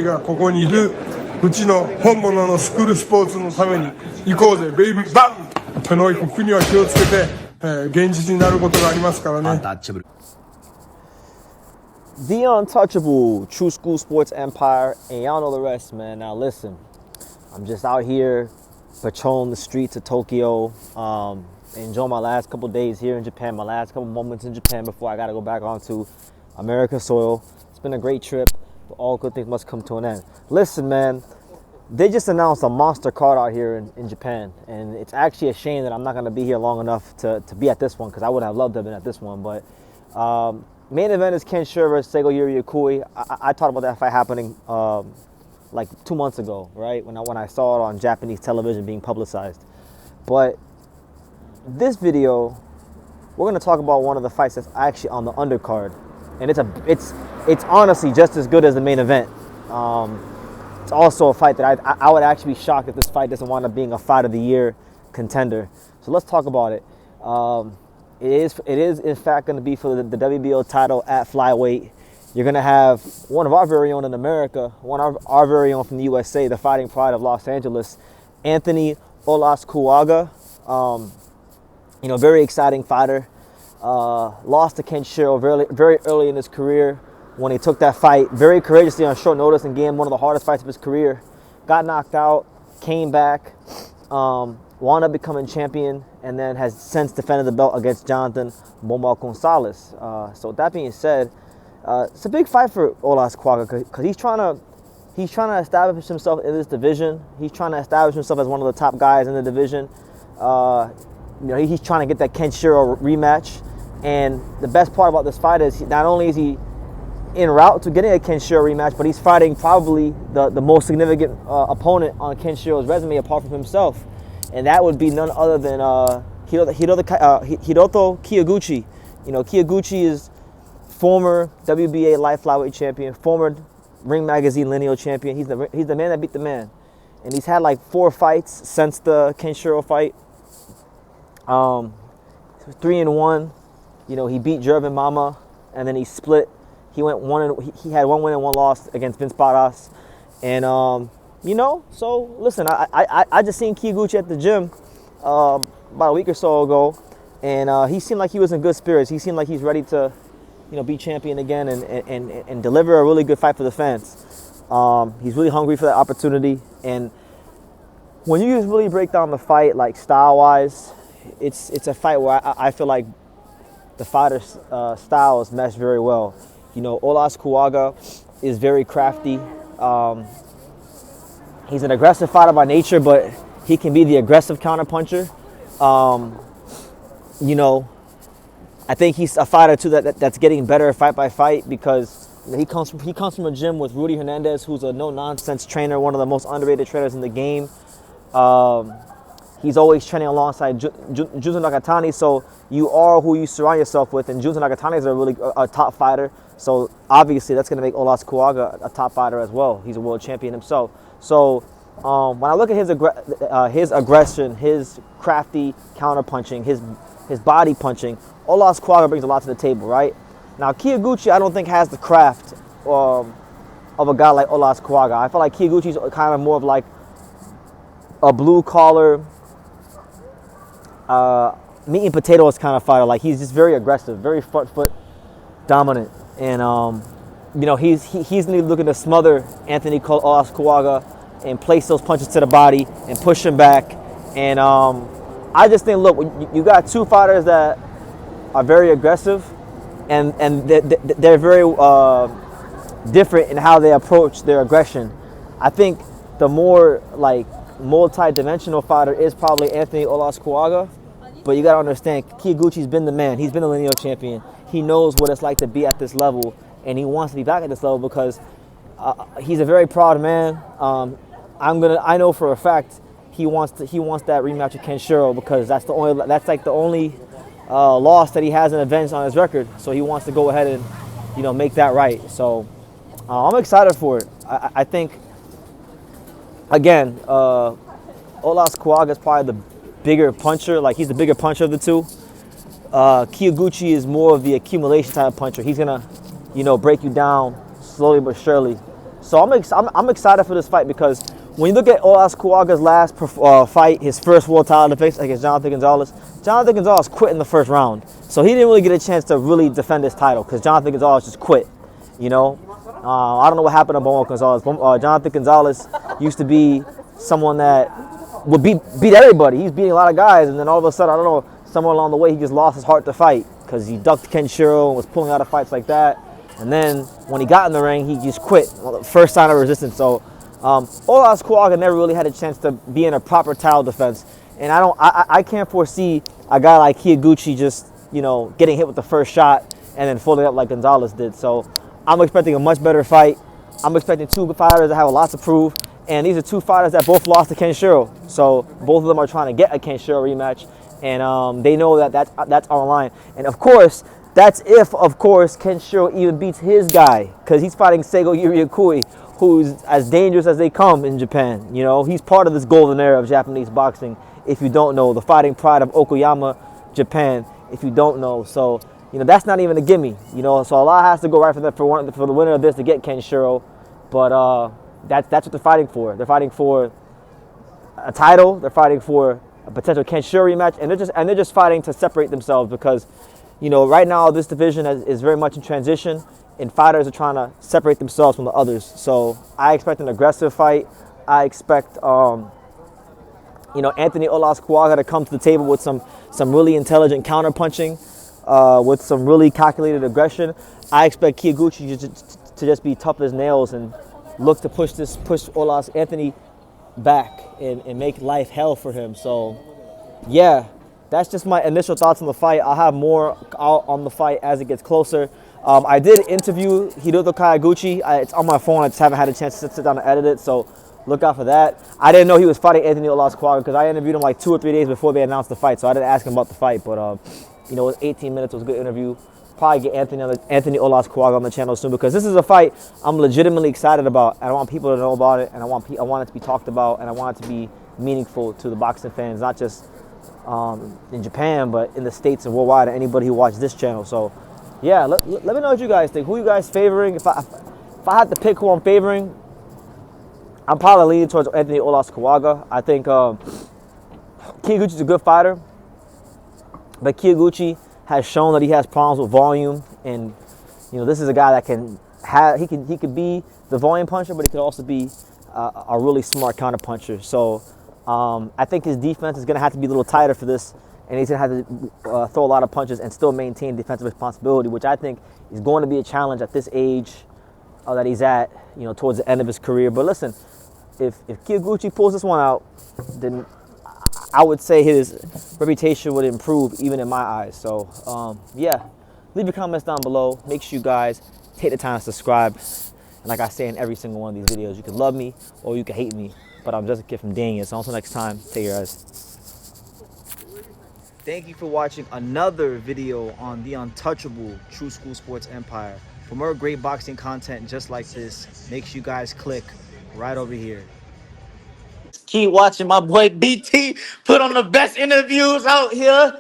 がここにいるうちの本物のスクールスポーツのために行こうぜベイビーバンこの国は気をつけて、現実になることがありますからね。The untouchable True School Sports Empire, and y'all know the rest, man. Now listen, I'm just out here patrolling the streets of Tokyo, enjoying my last couple days here in Japan, my last couple moments in Japan before I gotta go back onto American soil. It's been a great trip, but all good things must come to an end. Listen, man, they just announced a monster card out here in Japan, and it's actually a shame that I'm not gonna be here long enough to be at this one, because I would have loved to have been at this one, but main event is Ken Shiro versus Seigo Yuriokui. I talked about that fight happening like 2 months ago, right? When I saw it on Japanese television being publicized. But this video, we're gonna talk about one of the fights that's actually on the undercard, and it's honestly just as good as the main event. It's also a fight that I would actually be shocked if this fight doesn't wind up being a fight of the year contender. So let's talk about it. It is in fact going to be for the WBO title at flyweight. You're going to have one of our very own in America, one of our very own from the USA, the fighting pride of Los Angeles, Anthony Olascuaga. Very exciting fighter. Lost to Ken Shiro very early in his career when he took that fight very courageously on short notice and gave him one of the hardest fights of his career. Got knocked out, came back, wound up becoming champion, and then has since defended the belt against Jonathan Momo Gonzalez. So with that being said, it's a big fight for Olascuaga because he's trying to establish himself in this division. He's trying to establish himself as one of the top guys in the division. He's trying to get that Ken Shiro rematch. And the best part about this fight is not only is he en route to getting a Ken Shiro rematch, but he's fighting probably the most significant opponent on Ken Shiro's resume apart from himself. And that would be none other than Hiroto Kyoguchi. Kyoguchi is former WBA light flyweight champion, former Ring Magazine lineal champion. He's the man that beat the man. And he's had like 4 fights since the Ken Shiro fight. 3-1. He beat Jervin Mama, and then he split. He had 1 win and 1 loss against Vince Barras. And so listen, I just seen Kyoguchi at the gym about a week or so ago, and he seemed like he was in good spirits. He seemed like he's ready to, be champion again and deliver a really good fight for the fans. He's really hungry for that opportunity, and when you really break down the fight, like style-wise, it's a fight where I feel like the fighters' styles mesh very well. Olascuaga is very crafty. He's an aggressive fighter by nature, but he can be the aggressive counterpuncher. I think he's a fighter too that's getting better fight by fight because he comes from a gym with Rudy Hernandez, who's a no-nonsense trainer, one of the most underrated trainers in the game. He's always training alongside Junzo Nakatani, so you are who you surround yourself with, and Junzo Nakatani is a top fighter, so obviously that's going to make Olascuaga a top fighter as well. He's a world champion himself. So when I look at his aggression, his crafty counterpunching, his body punching, Olascuaga brings a lot to the table, right? Now Kyoguchi, I don't think has the craft of a guy like Olascuaga. I feel like Kyoguchi's kind of more of like a blue collar, meat and potatoes kind of fighter. Like he's just very aggressive, very front foot dominant, and he's looking to smother Anthony Olascuaga and place those punches to the body and push him back. And I just think, look, you got 2 fighters that are very aggressive, and they're very different in how they approach their aggression. I think the more like multi-dimensional fighter is probably Anthony Olascuaga, but you gotta understand, Kyoguchi's been the man. He's been a lineal champion. He knows what it's like to be at this level, and he wants to be back at this level because he's a very proud man. I know for a fact he wants that rematch with Ken Shiro because that's the only loss that he has in events on his record. So he wants to go ahead and make that right. So I'm excited for it. I think again, Olascuaga is probably the bigger puncher. Like he's the bigger puncher of the two. Kyoguchi is more of the accumulation type of puncher. He's gonna, break you down slowly but surely. So I'm excited for this fight because when you look at Olascuaga's last fight, his first world title defense against Jonathan Gonzalez quit in the first round. So he didn't really get a chance to really defend his title because Jonathan Gonzalez just quit. You know, I don't know what happened to Bomo Gonzalez. Jonathan Gonzalez used to be someone that would beat everybody. He's beating a lot of guys, and then all of a sudden, I don't know, somewhere along the way, he just lost his heart to fight because he ducked Kenshiro and was pulling out of fights like that. And then when he got in the ring, he just quit. Well, the first sign of resistance. So Olascuaga never really had a chance to be in a proper title defense, and I can't foresee a guy like Kyoguchi just getting hit with the first shot and then folding up like Gonzalez did. So I'm expecting a much better fight. I'm expecting two fighters that have a lot to prove. And these are two fighters that both lost to Kenshiro. So both of them are trying to get a Kenshiro rematch. And they know that that's on the line. And of course, that's if, of course, Kenshiro even beats his guy. Because he's fighting Seigo Yuriokui, who's as dangerous as they come in Japan. He's part of this golden era of Japanese boxing. If you don't know, the fighting pride of Okayama, Japan, if you don't know. So, that's not even a gimme. So a lot has to go right for the winner of this to get Kenshiro. But that's what they're fighting for. They're fighting for a title. They're fighting for a potential Kenshiro rematch, and they're just fighting to separate themselves because, right now this division is very much in transition, and fighters are trying to separate themselves from the others. So I expect an aggressive fight. I expect Anthony Olascuaga to come to the table with some really intelligent counter punching, with some really calculated aggression. I expect Kyoguchi to just be tough as nails and look to push Anthony back and make life hell for him. So, yeah, that's just my initial thoughts on the fight. I'll have more out on the fight as it gets closer. I did interview Hiroto Kyoguchi. It's on my phone. I just haven't had a chance to sit down and edit it, so look out for that. I didn't know he was fighting Anthony Olascuaga because I interviewed him like 2 or 3 days before they announced the fight, so I didn't ask him about the fight. But, it was 18 minutes. It was a good interview. Probably get Anthony Olascuaga on the channel soon because this is a fight I'm legitimately excited about, and I want people to know about it, and I want it to be talked about, and I want it to be meaningful to the boxing fans, not just in Japan, but in the States and worldwide, and anybody who watches this channel. So, yeah, let me know what you guys think. Who are you guys favoring? If I had to pick who I'm favoring, I'm probably leaning towards Anthony Olascuaga. I think Kyoguchi's a good fighter, but Kyoguchi has shown that he has problems with volume, and this is a guy that he could be the volume puncher, but he could also be a really smart counter puncher. So I think his defense is going to have to be a little tighter for this, and he's going to have to throw a lot of punches and still maintain defensive responsibility, which I think is going to be a challenge at this age that he's at, towards the end of his career. But listen, if Kyoguchi pulls this one out, then I would say his reputation would improve even in my eyes. So, yeah, leave your comments down below. Make sure you guys take the time to subscribe. And like I say in every single one of these videos, you can love me or you can hate me, but I'm just a kid from dang it. So until next time, take care, guys. Thank you for watching another video on the untouchable True School Sports Empire. For more great boxing content just like this, make sure you guys click right over here. Keep watching my boy BT put on the best interviews out here.